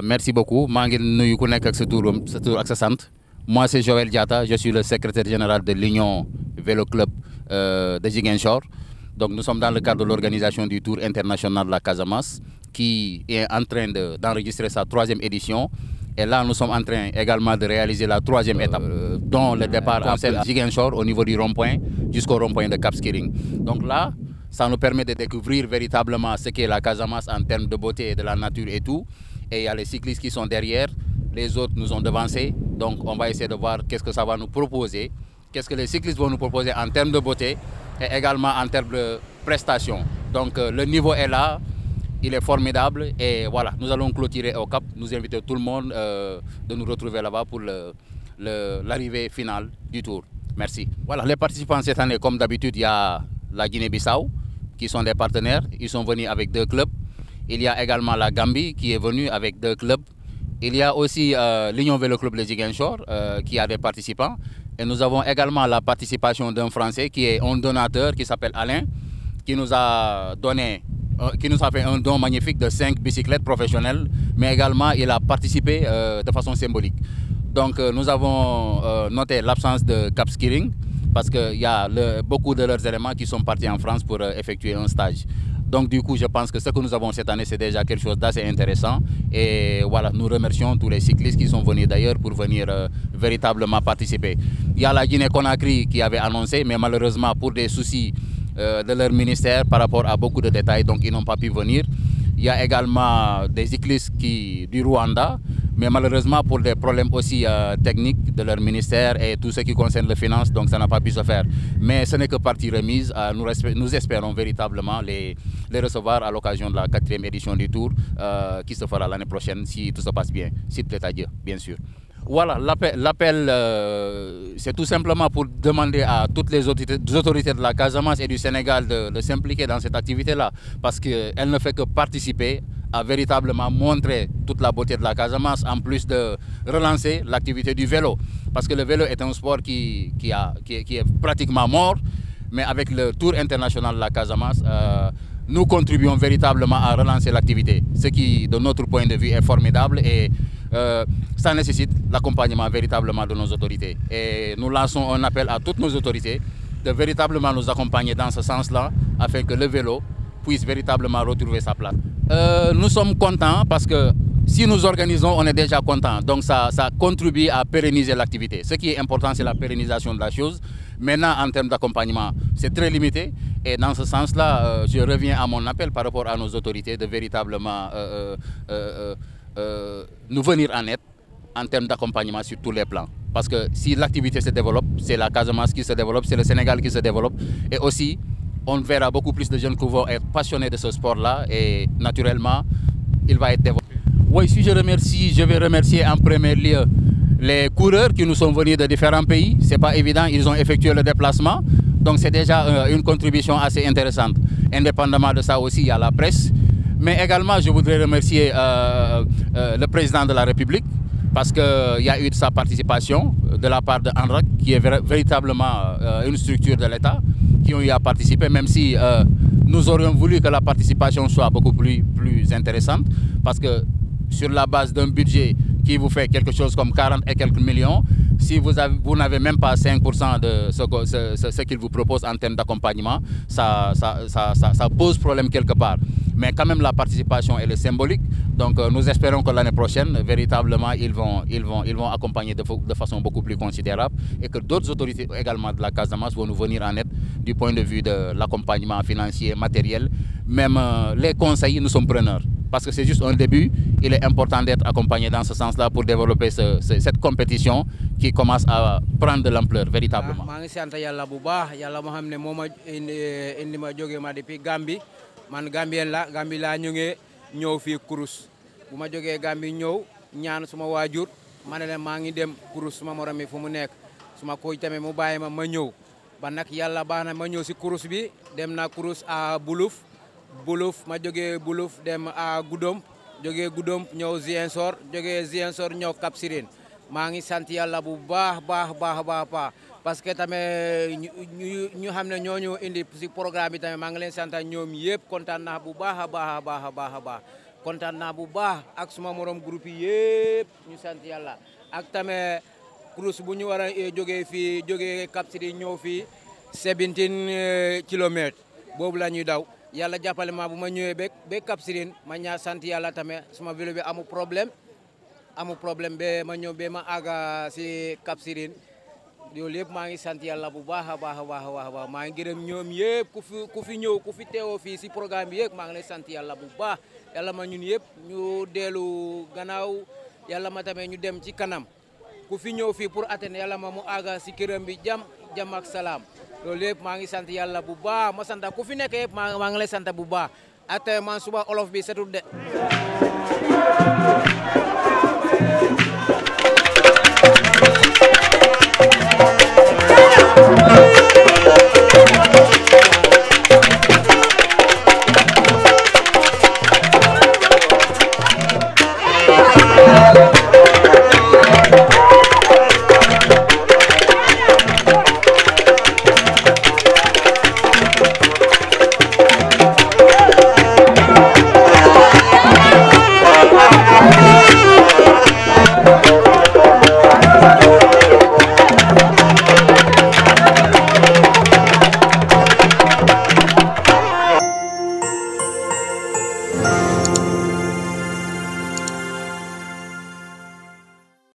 merci beaucoup. Moi, c'est Joël Diatta. Je suis le secrétaire général de l'Union Vélo Club de Ziguinchor. Donc, nous sommes dans le cadre de l'organisation du Tour international de la Casamance qui est en train d'enregistrer sa 3e édition. Et là, nous sommes en train également de réaliser la 3e étape, dont le départ à Ziguinchor au niveau du rond-point jusqu'au rond-point de Cap Skirring. Donc là, ça nous permet de découvrir véritablement ce qu'est la Casamance en termes de beauté, de la nature et tout. Et il y a les cyclistes qui sont derrière, les autres nous ont devancés. Donc on va essayer de voir qu'est-ce que ça va nous proposer, qu'est-ce que les cyclistes vont nous proposer en termes de beauté et également en termes de prestations. Donc le niveau est là, il est formidable et voilà, nous allons clôturer au Cap. Nous invitons tout le monde de nous retrouver là-bas pour l'arrivée finale du Tour. Merci. Voilà, les participants cette année, comme d'habitude, il y a la Guinée-Bissau qui sont des partenaires. Ils sont venus avec 2 clubs. Il y a également la Gambie qui est venue avec 2 clubs. Il y a aussi l'Union Vélo Club de Ziguinchor qui a des participants. Et nous avons également la participation d'un Français qui est un donateur qui s'appelle Alain, qui nous a fait un don magnifique de 5 bicyclettes professionnelles, mais également il a participé de façon symbolique. Donc nous avons noté l'absence de Cap Skirring parce qu'il y a beaucoup de leurs éléments qui sont partis en France pour effectuer un stage. Donc du coup, je pense que ce que nous avons cette année, c'est déjà quelque chose d'assez intéressant. Et voilà, nous remercions tous les cyclistes qui sont venus d'ailleurs pour venir véritablement participer. Il y a la Guinée-Conakry qui avait annoncé, mais malheureusement pour des soucis de leur ministère par rapport à beaucoup de détails, donc ils n'ont pas pu venir. Il y a également des cyclistes du Rwanda, mais malheureusement pour des problèmes aussi techniques de leur ministère et tout ce qui concerne les finances, donc ça n'a pas pu se faire. Mais ce n'est que partie remise. Nous espérons véritablement les recevoir à l'occasion de la 4e édition du Tour qui se fera l'année prochaine si tout se passe bien, s'il plaît à Dieu, bien sûr. Voilà, l'appel, c'est tout simplement pour demander à toutes les autorités de la Casamance et du Sénégal de s'impliquer dans cette activité-là, parce qu'elle ne fait que participer à véritablement montrer toute la beauté de la Casamance, en plus de relancer l'activité du vélo. Parce que le vélo est un sport qui est pratiquement mort, mais avec le Tour international de la Casamance, nous contribuons véritablement à relancer l'activité, ce qui, de notre point de vue, est formidable et ça nécessite l'accompagnement véritablement de nos autorités. Et nous lançons un appel à toutes nos autorités de véritablement nous accompagner dans ce sens-là, afin que le vélo puisse véritablement retrouver sa place. Nous sommes contents parce que si nous organisons, on est déjà content. Donc ça contribue à pérenniser l'activité. Ce qui est important, c'est la pérennisation de la chose. Maintenant, en termes d'accompagnement, c'est très limité. Et dans ce sens-là, je reviens à mon appel par rapport à nos autorités de véritablement nous venir en aide en termes d'accompagnement sur tous les plans. Parce que si l'activité se développe, c'est la Casamance qui se développe, c'est le Sénégal qui se développe. Et aussi, on verra beaucoup plus de jeunes qui vont être passionnés de ce sport-là et naturellement, il va être développé. Oui, si je vais remercier en premier lieu les coureurs qui nous sont venus de différents pays. Ce n'est pas évident, ils ont effectué le déplacement. Donc c'est déjà une contribution assez intéressante. Indépendamment de ça aussi, il y a la presse. Mais également, je voudrais remercier le président de la République parce qu'il y a eu sa participation de la part de ANRAC, qui est véritablement une structure de l'État, qui ont eu à participer, même si nous aurions voulu que la participation soit beaucoup plus intéressante, parce que sur la base d'un budget qui vous fait quelque chose comme 40 et quelques millions, si vous n'avez même pas 5% de ce qu'il vous propose en termes d'accompagnement, ça pose problème quelque part. Mais quand même, la participation elle est symbolique. Donc nous espérons que l'année prochaine, véritablement, ils vont accompagner de façon beaucoup plus considérable et que d'autres autorités également de la Casamance vont nous venir en aide du point de vue de l'accompagnement financier, matériel. Même les conseils, nous sommes preneurs. Parce que c'est juste un début, il est important d'être accompagné dans ce sens-là pour développer cette compétition qui commence à prendre de l'ampleur, véritablement. Je suis Yalla Bouba, Yalla Mohamed Moma indi ma jóge ma depuis Gambie. Man Gambien la Gambie la ñëw fi Kurus. Bu ma jógee Gambie ñëw ñaan suma waajur ma ne leen maa ngi dem Kurus suma morom mi fu mu nekk. Suma koy tamit mu bàyyi ma ñëw. Ba nag Yàlla baax na ma ñëw si Kurus bi dem na Kurus à Buluf ma jógee Buluf dem à Goudomp jógee Goudomp ñëw Ziguinchor jógee Ziguinchor ñëw Cap Skirring maa ngi sant Yàlla bu baax parce que tamit ñu xam ne ñooñu indi si programme bi tamit maa ngi leen sant ñoom yëpp kontaan naa bu baax a baax kontaan naa bu baax ak suma morom groupe yi yëpp ñu sant yàlla ak tamit cruise bu ñu war a jógee fii jógee Cap Skirring ñëw fii 17 kilomètres boobu la ñuy daw yàlla jàppale ma bu ma ñëwee ba Cap Skirring ma ñaa sant yàlla tamit suma vélo bi amu problème ba ma ñëw ba ma àgga si Cap Skirring loolu yëpp maa ngi sant yàlla bu baax a baax a baax a baax maa ngi gërëm ñoom yëpp ku fi ñëw ku fi teewoo fii si programme bi yëpp maa ngi lay sant yàlla bu baax yàlla ma ñun yëpp ñu dellu gannaaw yàlla ma tamit ñu dem ci kanam ku fi ñëw fii pour atteindre yàlla ma mu àgga si këram bi jàmm ak salaam loolu yëpp maa ngi sant yàlla bu baax ma sant ku fi nekk yëpp maa ngi lay sant bu baax at man suba olof bi setul de